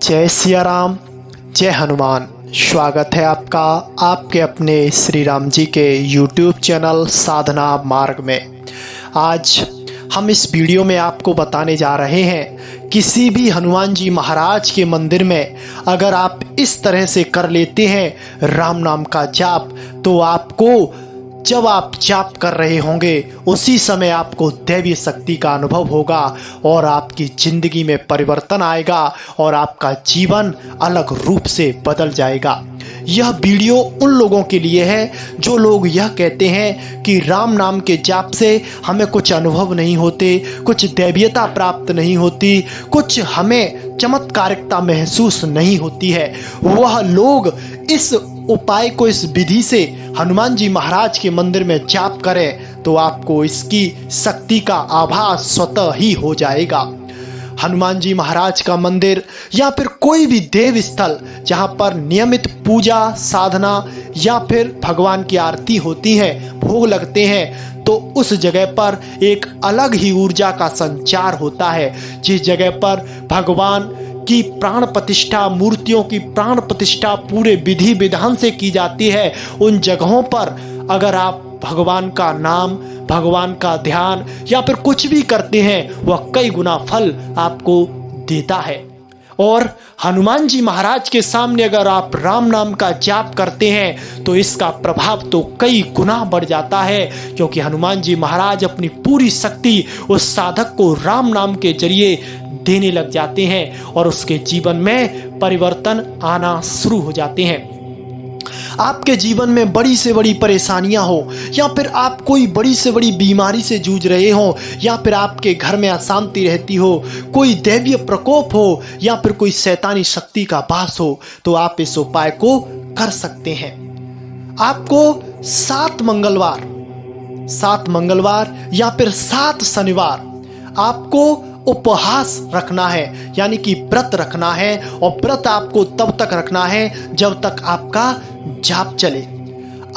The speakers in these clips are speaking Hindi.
जय सिया राम, जय हनुमान। स्वागत है आपका आपके अपने श्री राम जी के YouTube चैनल साधना मार्ग में। आज हम इस वीडियो में आपको बताने जा रहे हैं, किसी भी हनुमान जी महाराज के मंदिर में अगर आप इस तरह से कर लेते हैं राम नाम का जाप, तो आपको जब आप जाप कर रहे होंगे उसी समय आपको दैवीय शक्ति का अनुभव होगा और आपकी जिंदगी में परिवर्तन आएगा और आपका जीवन अलग रूप से बदल जाएगा। यह वीडियो उन लोगों के लिए है जो लोग यह कहते हैं कि राम नाम के जाप से हमें कुछ अनुभव नहीं होते, कुछ दैवीयता प्राप्त नहीं होती, कुछ हमें चमत्कारिकता महसूस नहीं होती है। वह लोग इस उपाय को, इस विधि से हनुमान जी महाराज के मंदिर में जाप करें तो आपको इसकी शक्ति का आभास स्वतः ही हो जाएगा। हनुमान जी महाराज का मंदिर या फिर कोई भी देव स्थल जहां पर नियमित पूजा साधना या फिर भगवान की आरती होती है, भोग लगते हैं, तो उस जगह पर एक अलग ही ऊर्जा का संचार होता है। जिस जगह पर भगवान की प्राण प्रतिष्ठा, मूर्तियों की प्राण प्रतिष्ठा पूरे विधि विधान से की जाती है, उन जगहों पर अगर आप भगवान का नाम, भगवान का ध्यान या फिर कुछ भी करते हैं, वह कई गुना फल आपको देता है। और हनुमान जी महाराज के सामने अगर आप राम नाम का जाप करते हैं तो इसका प्रभाव तो कई गुना बढ़ जाता है, क्योंकि हनुमान जी महाराज अपनी पूरी शक्ति उस साधक को राम नाम के जरिए देने लग जाते हैं और उसके जीवन में परिवर्तन आना शुरू हो जाते हैं। आपके जीवन में बड़ी से बड़ी परेशानियां हो या फिर आप कोई बड़ी से बड़ी बीमारी से जूझ रहे हो या फिर आपके घर में अशांति रहती हो, कोई दैवीय प्रकोप हो या फिर कोई शैतानी शक्ति का वास हो, तो आप इस उपाय को कर सकते हैं। आपको 7 मंगलवार या फिर 7 शनिवार आपको उपवास रखना है, यानी कि व्रत रखना है। और व्रत आपको तब तक रखना है जब तक आपका जाप चले।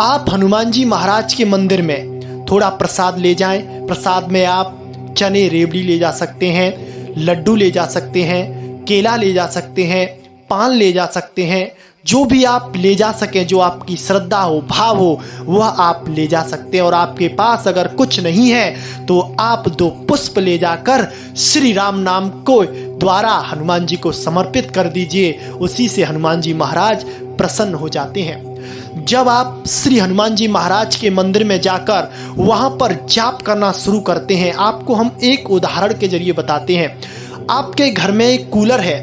आप हनुमान जी महाराज के मंदिर में थोड़ा प्रसाद ले जाएं। प्रसाद में आप चने रेवड़ी ले जा सकते हैं, लड्डू ले जा सकते हैं, केला ले जा सकते हैं, पान ले जा सकते हैं। जो भी आप ले जा सकें, जो आपकी श्रद्धा हो, भाव हो, वह आप ले जा सकते हैं। और आपके पास अगर कुछ नहीं है तो आप 2 पुष्प ले जाकर श्री राम नाम को द्वारा हनुमान जी को समर्पित कर दीजिए। उसी से हनुमान जी महाराज प्रसन्न हो जाते हैं। जब आप श्री हनुमान जी महाराज के मंदिर में जाकर वहां पर जाप करना शुरू करते हैं, आपको हम एक उदाहरण के जरिए बताते हैं। आपके घर में एक कूलर है,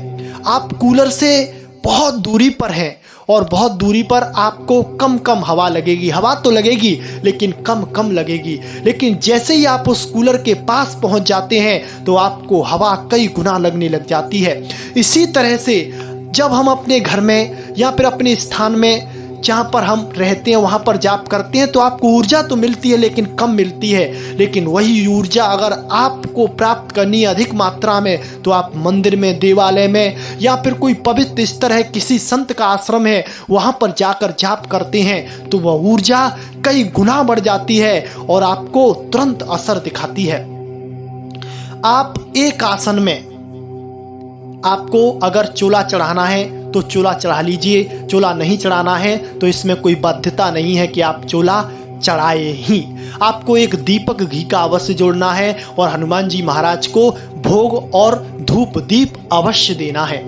आप कूलर से बहुत दूरी पर है और बहुत दूरी पर आपको कम हवा लगेगी। हवा तो लगेगी लेकिन कम लगेगी। लेकिन जैसे ही आप उस कूलर के पास पहुंच जाते हैं तो आपको हवा कई गुना लगने लग जाती है। इसी तरह से जब हम अपने घर में या फिर अपने स्थान में जहां पर हम रहते हैं वहां पर जाप करते हैं तो आपको ऊर्जा तो मिलती है लेकिन कम मिलती है। लेकिन वही ऊर्जा अगर आपको प्राप्त करनी है अधिक मात्रा में, तो आप मंदिर में, देवालय में या फिर कोई पवित्र स्थल है, किसी संत का आश्रम है, वहां पर जाकर जाप करते हैं तो वह ऊर्जा कई गुना बढ़ जाती है और आपको तुरंत असर दिखाती है। आप एक आसन में, आपको अगर चोला चढ़ाना है तो चोला चढ़ा लीजिए, चोला नहीं चढ़ाना है तो इसमें कोई बाध्यता नहीं है कि आप चोला चढ़ाए ही। आपको एक दीपक घी का अवश्य जोड़ना है और हनुमान जी महाराज को भोग और धूप दीप अवश्य देना है।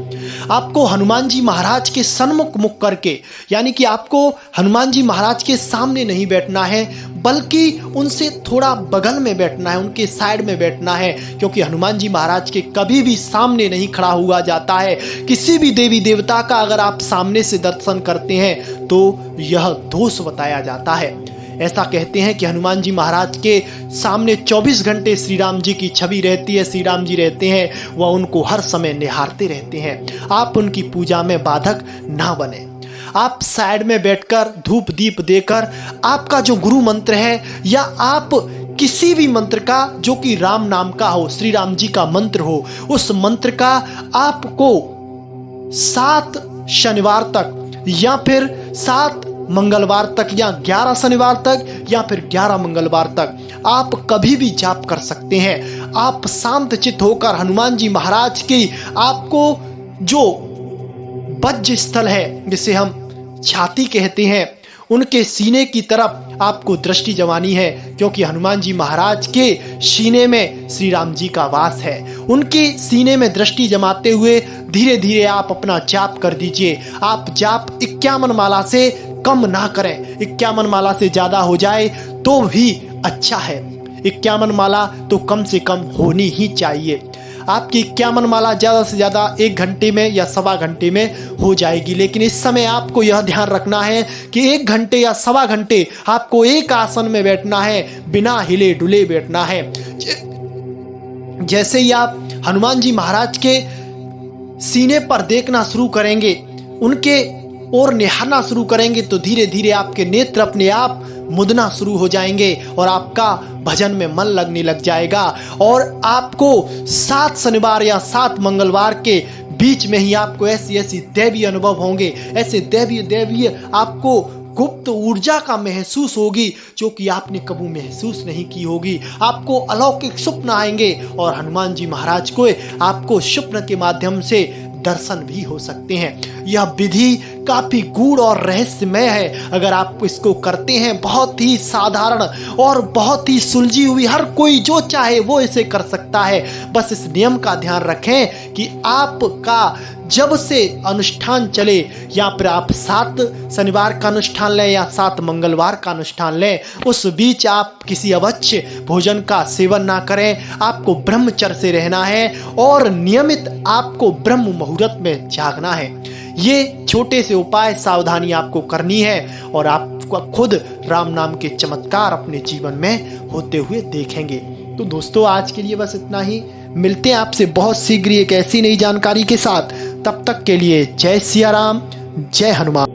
आपको हनुमान जी महाराज के सन्मुख मुख करके, यानी कि आपको हनुमान जी महाराज के सामने नहीं बैठना है बल्कि उनसे थोड़ा बगल में बैठना है, उनके साइड में बैठना है, क्योंकि हनुमान जी महाराज के कभी भी सामने नहीं खड़ा हुआ जाता है। किसी भी देवी देवता का अगर आप सामने से दर्शन करते हैं तो यह दोष बताया जाता है। ऐसा कहते हैं कि हनुमान जी महाराज के सामने 24 घंटे श्री राम जी की छवि रहती है, श्री राम जी रहते हैं, वह उनको हर समय निहारते रहते हैं। आप उनकी पूजा में बाधक ना बने। आप साइड में बैठकर धूप दीप देकर आपका जो गुरु मंत्र है या आप किसी भी मंत्र का जो कि राम नाम का हो, श्री राम जी का मंत्र हो, उस मंत्र का आपको 7 शनिवार तक या फिर 7 मंगलवार तक या 11 शनिवार तक या फिर 11 मंगलवार तक आप कभी भी जाप कर सकते हैं। आप शांत चित्त होकर हनुमान जी महाराज की आपको जो वज्र स्थल है, जिसे हम छाती कहते हैं, उनके सीने की तरफ आपको दृष्टि जमानी है, क्योंकि हनुमान जी महाराज के सीने में श्री राम जी का वास है। उनके सीने में दृष्टि जमाते हुए धीरे धीरे आप अपना जाप कर दीजिए। आप जाप 51 माला से कम ना करें, 51 माला से ज्यादा हो जाए तो भी अच्छा है। 51 माला तो कम से कम होनी ही चाहिए। आपकी 51 माला ज़्यादा से ज़्यादा 1 घंटे में या सवा घंटे में हो जाएगी, लेकिन इस समय आपको यह ध्यान रखना है कि 1 घंटे या सवा घंटे आपको एक आसन में बैठना है, बिना हिले डुले बैठना है। जैसे ही आप हनुमान जी महाराज के सीने पर देखना शुरू करेंगे, उनके ओर निहारना शुरू करेंगे, तो धीरे धीरे आपके नेत्र अपने आप मुदना शुरू हो जाएंगे और आपका भजन में मन लगने लग जाएगा। और आपको 7 शनिवार या 7 मंगलवार के बीच में ही आपको ऐसी ऐसी दैवीय अनुभव होंगे, ऐसे दैवीय आपको गुप्त ऊर्जा का महसूस होगी, जो कि आपने कभी महसूस नहीं की होगी। आपको अलौकिक स्वप्न आएंगे और हनुमान जी महाराज को आपको स्वप्न के माध्यम से दर्शन भी हो सकते हैं। यह विधि काफी गूढ़ और रहस्यमय है। अगर आप इसको करते हैं, बहुत ही साधारण और बहुत ही सुलझी हुई, हर कोई जो चाहे वो इसे कर सकता है। बस इस नियम का ध्यान रखें कि आपका जब से अनुष्ठान चले, या फिर आप 7 शनिवार का अनुष्ठान लें या 7 मंगलवार का अनुष्ठान लें, उस बीच आप किसी अवश्य भोजन का सेवन ना करें। आपको ब्रह्मचर्य से रहना है और नियमित आपको ब्रह्म मुहूर्त में जागना है। ये छोटे से उपाय सावधानी आपको करनी है और आपको खुद राम नाम के चमत्कार अपने जीवन में होते हुए देखेंगे। तो दोस्तों, आज के लिए बस इतना ही। मिलते हैं आपसे बहुत शीघ्र एक ऐसी नई जानकारी के साथ। तब तक के लिए जय सिया राम, जय हनुमान।